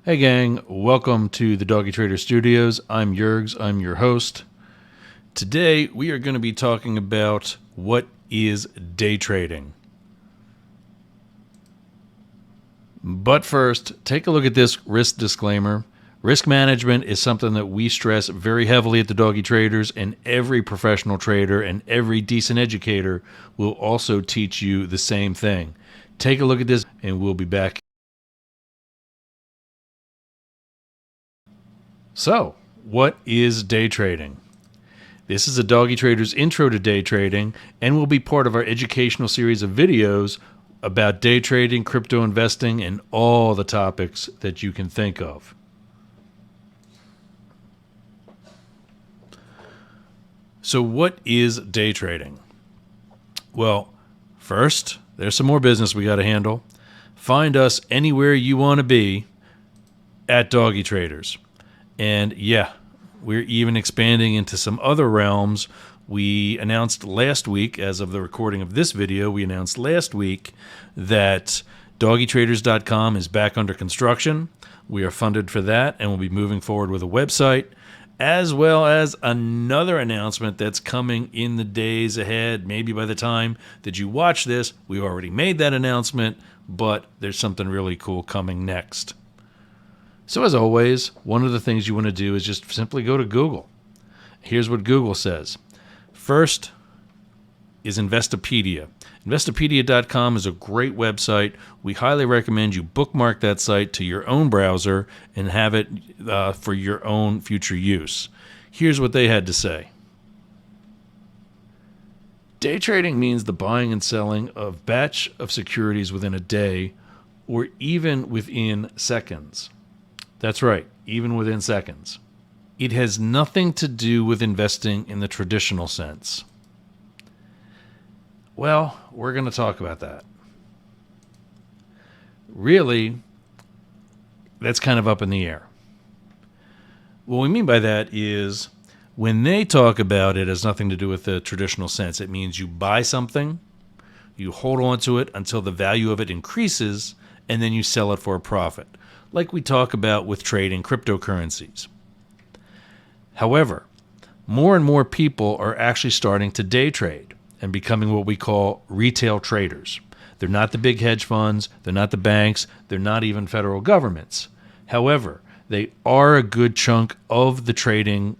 Hey gang, welcome to the Doggy Trader Studios. I'm Yergs, I'm your host. Today we are going to be talking about what is day trading. But first, take a look at this risk disclaimer. Risk management is something that we stress very heavily at the Doggy Traders, and every professional trader and every decent educator will also teach you the same thing. Take a look at this and we'll be back. So, what is day trading? This is a Doggy Trader's intro to day trading and will be part of our educational series of videos about day trading, crypto investing, and all the topics that you can think of. So what is day trading? Well, first, there's some more business we got to handle. Find us anywhere you want to be at Doggy Traders. And yeah, we're even expanding into some other realms. We announced last week, as of the recording of this video, we announced last week that doggytraders.com is back under construction. We are funded for that, and we'll be moving forward with a website, as well as another announcement that's coming in the days ahead. Maybe by the time that you watch this, we've already made that announcement, but there's something really cool coming next. So as always, one of the things you want to do is just simply go to Google. Here's what Google says. First is Investopedia. Investopedia.com is a great website. We highly recommend you bookmark that site to your own browser and have it for your own future use. Here's what they had to say. Day trading means the buying and selling of batch of securities within a day or even within seconds. That's right, even within seconds. It has nothing to do with investing in the traditional sense. Well, we're going to talk about that. Really, that's kind of up in the air. What we mean by that is when they talk about it has nothing to do with the traditional sense. It means you buy something, you hold on to it until the value of it increases, and then you sell it for a profit, like we talk about with trading cryptocurrencies. However, more and more people are actually starting to day trade and becoming what we call retail traders. They're not the big hedge funds, they're not the banks, they're not even federal governments. However, they are a good chunk of the trading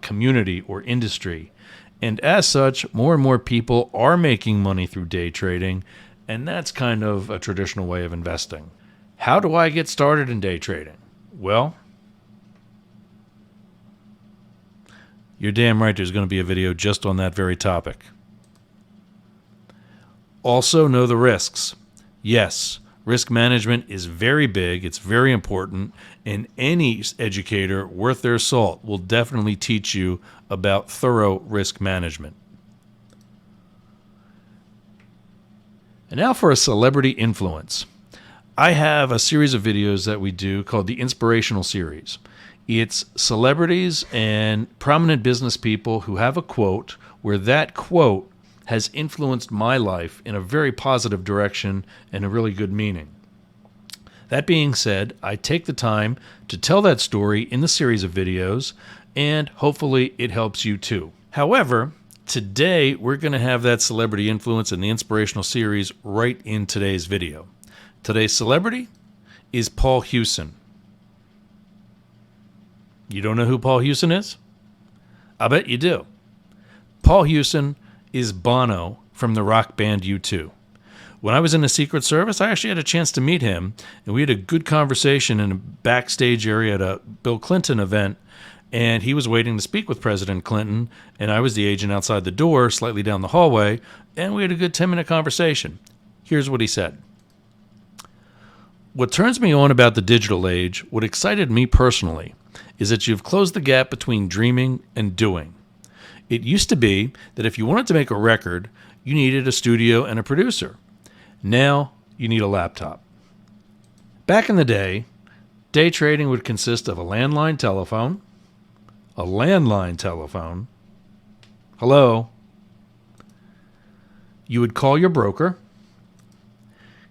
community or industry. And as such, more and more people are making money through day trading, and that's kind of a traditional way of investing. How do I get started in day trading? Well, you're damn right there's going to be a video just on that very topic. Also, know the risks. Yes, risk management is very big, it's very important, and any educator worth their salt will definitely teach you about thorough risk management. And now for a celebrity influence. I have a series of videos that we do called the Inspirational Series. It's celebrities and prominent business people who have a quote where that quote has influenced my life in a very positive direction and a really good meaning. That being said, I take the time to tell that story in the series of videos, and hopefully it helps you too. However, today we're going to have that celebrity influence in the Inspirational Series right in today's video. Today's celebrity is Paul Hewson. You don't know who Paul Hewson is? I bet you do. Paul Hewson is Bono from the rock band U2. When I was in the Secret Service, I actually had a chance to meet him, and we had a good conversation in a backstage area at a Bill Clinton event, and he was waiting to speak with President Clinton, and I was the agent outside the door, slightly down the hallway, and we had a good 10-minute conversation. Here's what he said. What turns me on about the digital age, what excited me personally, is that you've closed the gap between dreaming and doing. It used to be that if you wanted to make a record, you needed a studio and a producer. Now, you need a laptop. Back in the day trading would consist of a landline telephone. Hello? You would call your broker.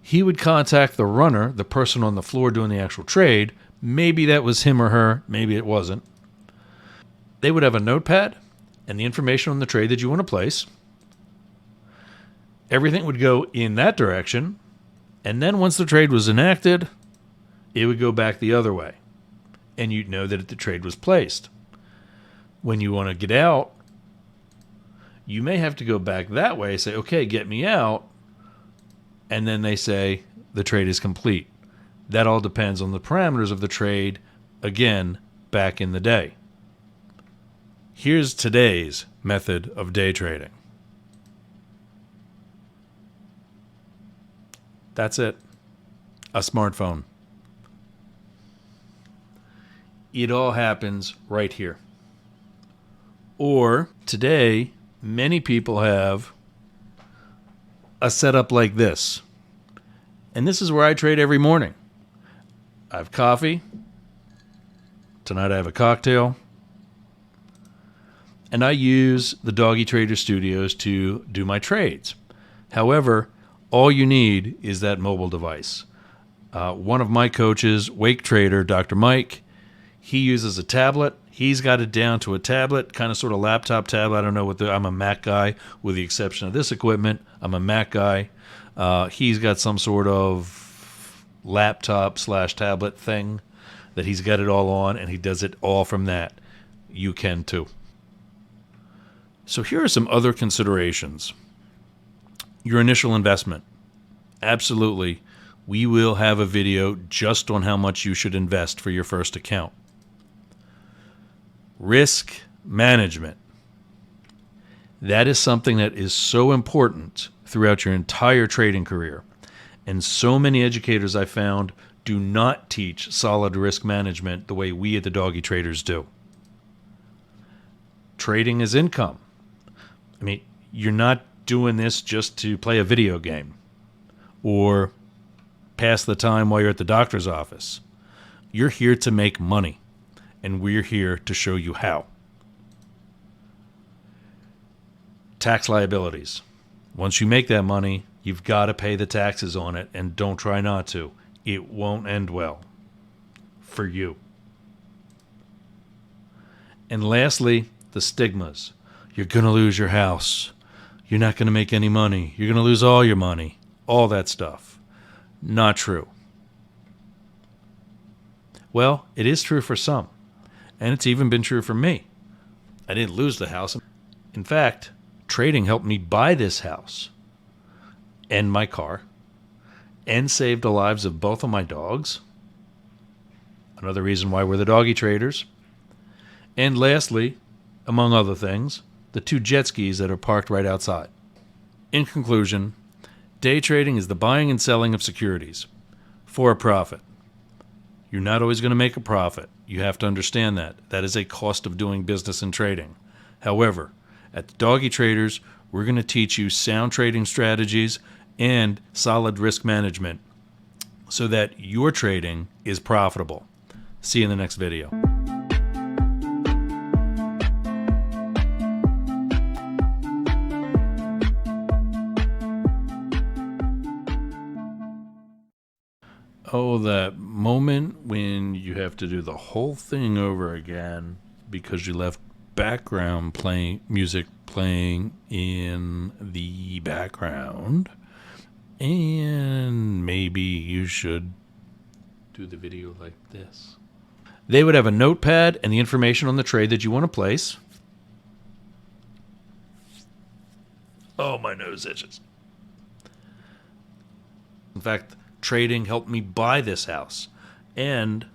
He would contact the runner, the person on the floor doing the actual trade, Maybe that was him or her. Maybe it wasn't. They would have a notepad and the information on the trade that you want to place. Everything would go in that direction. And then once the trade was enacted, it would go back the other way. And you'd know that the trade was placed. When you want to get out, you may have to go back that way, say, okay, get me out. And then they say the trade is complete. That all depends on the parameters of the trade, again, back in the day. Here's today's method of day trading. That's it. A smartphone. It all happens right here. Or today, many people have a setup like this. And this is where I trade every morning. I have coffee. Tonight I have a cocktail. And I use the Doggy Trader Studios to do my trades. However, all you need is that mobile device. One of my coaches, Wake Trader, Dr. Mike, he uses a tablet. He's got it down to a tablet, kind of sort of laptop tablet. I don't know I'm a Mac guy with the exception of this equipment. I'm a Mac guy. He's got some sort of laptop/tablet thing that he's got it all on, and he does it all from that. You can too. So here are some other considerations. Your initial investment. Absolutely. We will have a video just on how much you should invest for your first account. Risk management. That is something that is so important throughout your entire trading career. And so many educators I found do not teach solid risk management the way we at the Doggy Traders do. Trading is income. I mean, you're not doing this just to play a video game or pass the time while you're at the doctor's office. You're here to make money, and we're here to show you how. Tax liabilities. Once you make that money, you've got to pay the taxes on it, and don't try not to. It won't end well for you. And lastly, the stigmas. You're going to lose your house. You're not going to make any money. You're going to lose all your money. All that stuff. Not true. Well, it is true for some. And it's even been true for me. I didn't lose the house. In fact, trading helped me buy this house and my car and saved the lives of both of my dogs. Another reason why we're the Doggy Traders. And lastly, among other things, the 2 jet skis that are parked right outside. In conclusion, day trading is the buying and selling of securities for a profit. You're not always going to make a profit. You have to understand that. That is a cost of doing business and trading. However, at the Doggy Traders, we're going to teach you sound trading strategies and solid risk management so that your trading is profitable. See you in the next video. Oh, that moment when you have to do the whole thing over again because you left background music playing in the background. And maybe you should do the video like this. They would have a notepad and the information on the trade that you want to place. Oh, my nose itches. In fact, trading helped me buy this house. And